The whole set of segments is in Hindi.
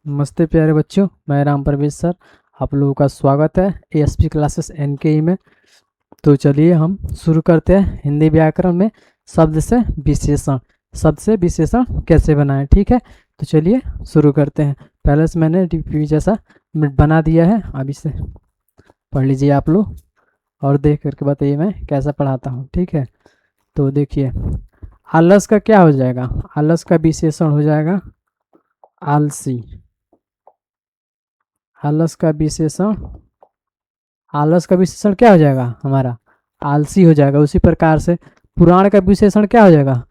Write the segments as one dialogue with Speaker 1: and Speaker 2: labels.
Speaker 1: नमस्ते प्यारे बच्चों, मैं राम प्रवेश सर। आप लोगों का स्वागत है एएसपी क्लासेस एनकेई में। तो चलिए हम शुरू करते हैं हिंदी व्याकरण में शब्द से विशेषण। शब्द से विशेषण कैसे बनाएं, ठीक है। तो चलिए शुरू करते हैं। पहले से मैंने डीपी जैसा बना दिया है, अब इसे पढ़ लीजिए आप लोग और देख करके बताइए मैं कैसा पढ़ाता हूँ, ठीक है। तो देखिए, आलस का क्या हो जाएगा? आलस का विशेषण हो जाएगा आलसी। आलस का विशेषण क्या हो जाएगा हमारा? आलसी हो जाएगा। उसी प्रकार से पुराण का विशेषण क्या हो जाएगा?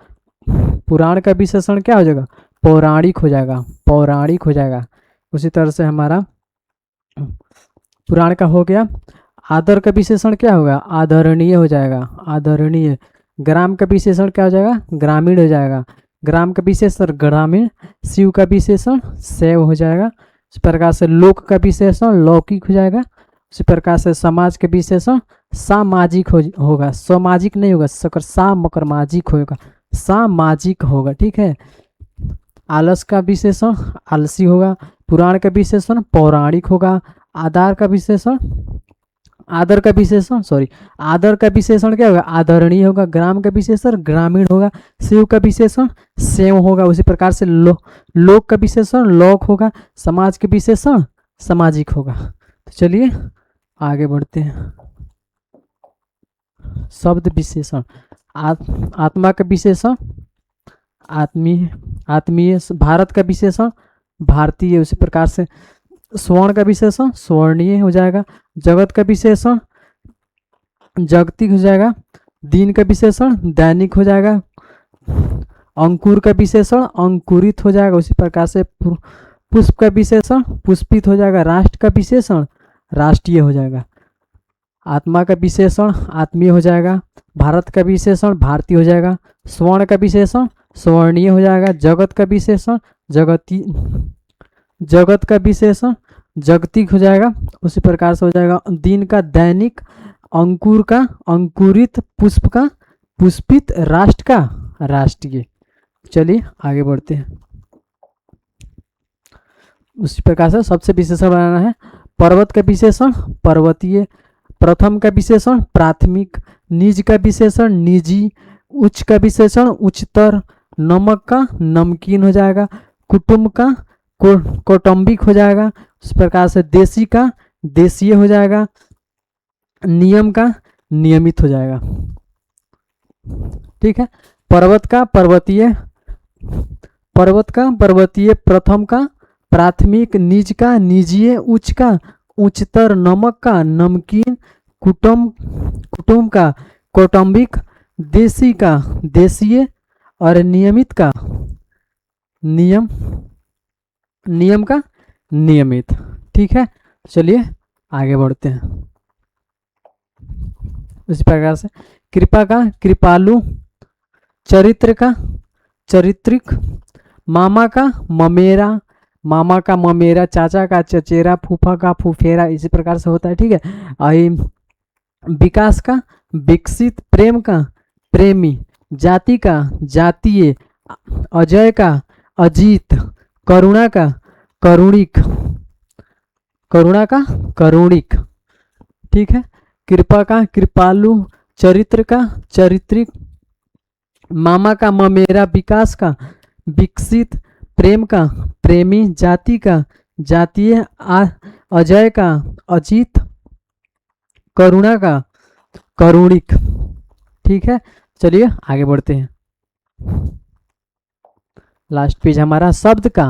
Speaker 1: पुराण का विशेषण क्या हो जाएगा? पौराणिक हो जाएगा। पौराणिक हो जाएगा। उसी तरह से हमारा पुराण का हो गया। आदर का विशेषण क्या होगा? आदरणीय हो जाएगा। आदरणीय। ग्राम का विशेषण क्या हो जाएगा? ग्रामीण हो जाएगा। ग्राम का विशेषण ग्रामीण। शिव का विशेषण शैव हो जाएगा। इस प्रकार से लोक का विशेषण लौकिक हो जाएगा। उसी प्रकार से समाज के विशेषण सामाजिक होगा। सामाजिक नहीं होगा, सकर सामकर्माजिक होगा। सामाजिक होगा, ठीक है। आलस का विशेषण आलसी होगा। पुराण का विशेषण पौराणिक होगा। आदर का विशेषण आदर का विशेषण क्या होगा? आदरणीय होगा। ग्राम का विशेषण ग्रामीण होगा। शिव का विशेषण सेव होगा। उसी प्रकार से लोक का विशेषण लोक होगा। समाज के विशेषण सामाजिक होगा। तो चलिए आगे बढ़ते हैं। शब्द विशेषण आत्मा का विशेषण आत्मीय। आत्मीय। भारत का विशेषण भारतीय। उसी प्रकार से स्वर्ण का विशेषण स्वर्णीय हो जाएगा। जगत का विशेषण जागतिक हो जाएगा। दिन का विशेषण दैनिक हो जाएगा। अंकुर का विशेषण अंकुरित हो जाएगा। उसी प्रकार से पुष्प का विशेषण पुष्पित हो जाएगा। राष्ट्र का विशेषण राष्ट्रीय हो जाएगा। आत्मा का विशेषण आत्मीय हो जाएगा। भारत का विशेषण भारतीय हो जाएगा। स्वर्ण का विशेषण स्वर्णीय हो जाएगा। जगत का विशेषण जगत का विशेषण जागतिक हो जाएगा। उसी प्रकार से हो जाएगा। दिन का दैनिक। अंकुर का अंकुरित। पुष्प का पुष्पित। राष्ट्र का राष्ट्रीय। चलिए आगे बढ़ते हैं। उसी प्रकार से सबसे विशेषण बनाना है। पर्वत का विशेषण पर्वतीय। प्रथम का विशेषण प्राथमिक। निज का विशेषण निजी। उच्च का विशेषण उच्चतर। नमक का नमकीन हो जाएगा। कुटुंब का कौटुंबिक हो जाएगा। उस प्रकार से देशी का देशीय हो जाएगा। नियम का नियमित हो जाएगा, ठीक है। पर्वत का पर्वतीय। प्रथम का प्राथमिक। निज का निजीय। उच्च का उच्चतर। नमक का नमकीन। कुटुंब का कौटुंबिक। देशी का देशीय। और नियमित का नियम का नियमित, ठीक है। चलिए आगे बढ़ते हैं। इस प्रकार से कृपा का कृपालु। चरित्र का चरित्रिक। मामा का ममेरा। चाचा का चचेरा। फूफा का फूफेरा। इसी प्रकार से होता है, ठीक है। विकास का विकसित। प्रेम का प्रेमी। जाति का जातीय। अजय का अजीत। करुणा का करुणिक। ठीक है। कृपा का कृपालु। चरित्र का चरित्रिक। मामा का ममेरा। विकास का विकसित। प्रेम का प्रेमी। जाति का जातीय। अजय का अजीत। करुणा का करुणिक, ठीक है। चलिए आगे बढ़ते हैं। लास्ट पेज हमारा शब्द का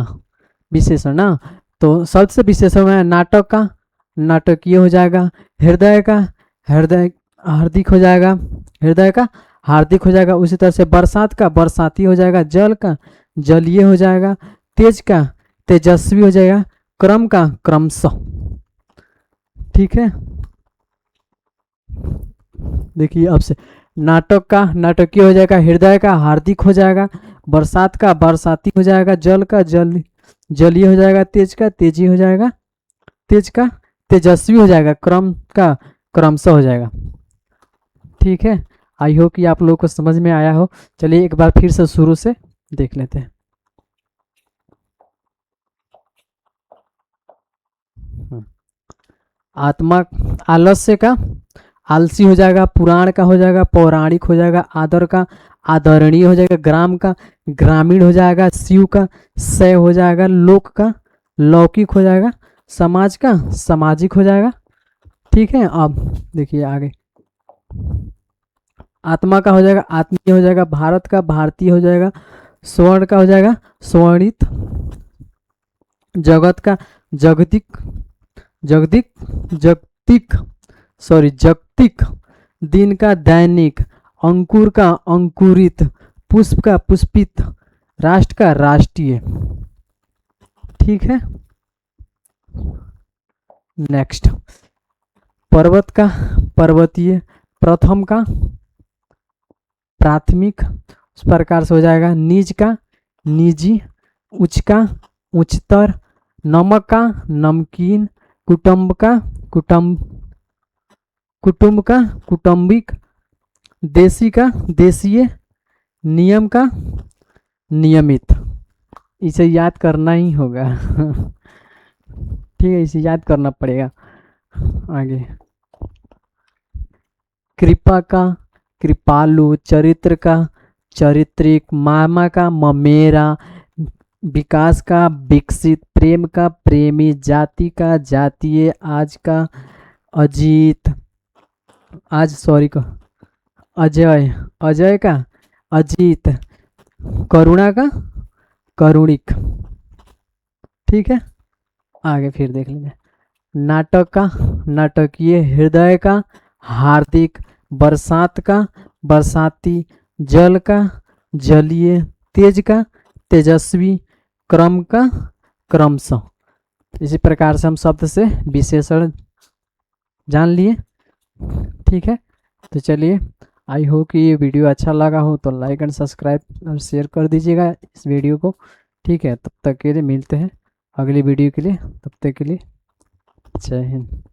Speaker 1: विशेषण ना। तो शब्द से विशेषण है नाटक का नाटकीय हो जाएगा। हृदय का हार्दिक हो जाएगा। हृदय का हार्दिक हो जाएगा। उसी तरह से बरसात का बरसाती हो जाएगा। जल का जलीय हो जाएगा। तेज का तेजस्वी हो जाएगा। क्रम का क्रमशः, ठीक है। देखिए अब से नाटक का नाटकीय हो जाएगा। हृदय का हार्दिक हो जाएगा। बरसात का बरसाती हो जाएगा। जल का जलीय हो जाएगा। तेज का तेजी हो जाएगा। तेज का तेजस्वी हो जाएगा। क्रम का क्रमशः हो जाएगा, ठीक है। आई होप कि आप लोगों को समझ में आया हो। चलिए एक बार फिर से शुरू से देख लेते हैं। आत्मा, आलस्य का आलसी हो जाएगा, पुराण का हो जाएगा पौराणिक हो जाएगा, आदर का आदरणीय हो जाएगा, ग्राम का ग्रामीण हो जाएगा, शिव का शय हो जाएगा, लोक का लौकिक हो जाएगा, समाज का सामाजिक हो जाएगा। ठीक है, अब देखिए आगे। आत्मा का हो जाएगा आत्मीय हो जाएगा, भारत का भारतीय हो जाएगा, स्वर्ण का हो जाएगा स्वर्णित, जगत का जगतिक जगतिक जगतिक जगतिक, दिन का दैनिक, अंकुर का अंकुरित, पुष्प का पुष्पित, राष्ट्र का राष्ट्रीय। ठीक है, नेक्स्ट। पर्वत का पर्वतीय, प्रथम का प्राथमिक, उस प्रकार से हो जाएगा। निज का निजी, उच्च का उच्चतर, नमक का नमकीन, कुटुंब का कुटुंब का कुटुंबिक, देशी का देशीय, नियम का नियमित। इसे याद करना ही होगा। ठीक है, इसे याद करना पड़ेगा। आगे, कृपा का कृपालु, चरित्र का चारित्रिक, मामा का ममेरा, विकास का विकसित, प्रेम का प्रेमी, जाति का जातीय, आज का अजीत, आज सॉरी का अजय, अजय का अजीत, करुणा का करुणिक। ठीक है, आगे फिर देख लीजिए। नाटक का नाटकीय, हृदय का हार्दिक, बरसात का बरसाती, जल का जलीय, तेज का तेजस्वी, क्रम का क्रमशः। इसी प्रकार से हम शब्द से विशेषण जान लिए। ठीक है, तो चलिए, आई होप कि ये वीडियो अच्छा लगा हो तो लाइक एंड सब्सक्राइब और शेयर कर दीजिएगा इस वीडियो को। ठीक है, तब तक के लिए मिलते हैं अगली वीडियो के लिए, तब तक के लिए जय हिंद।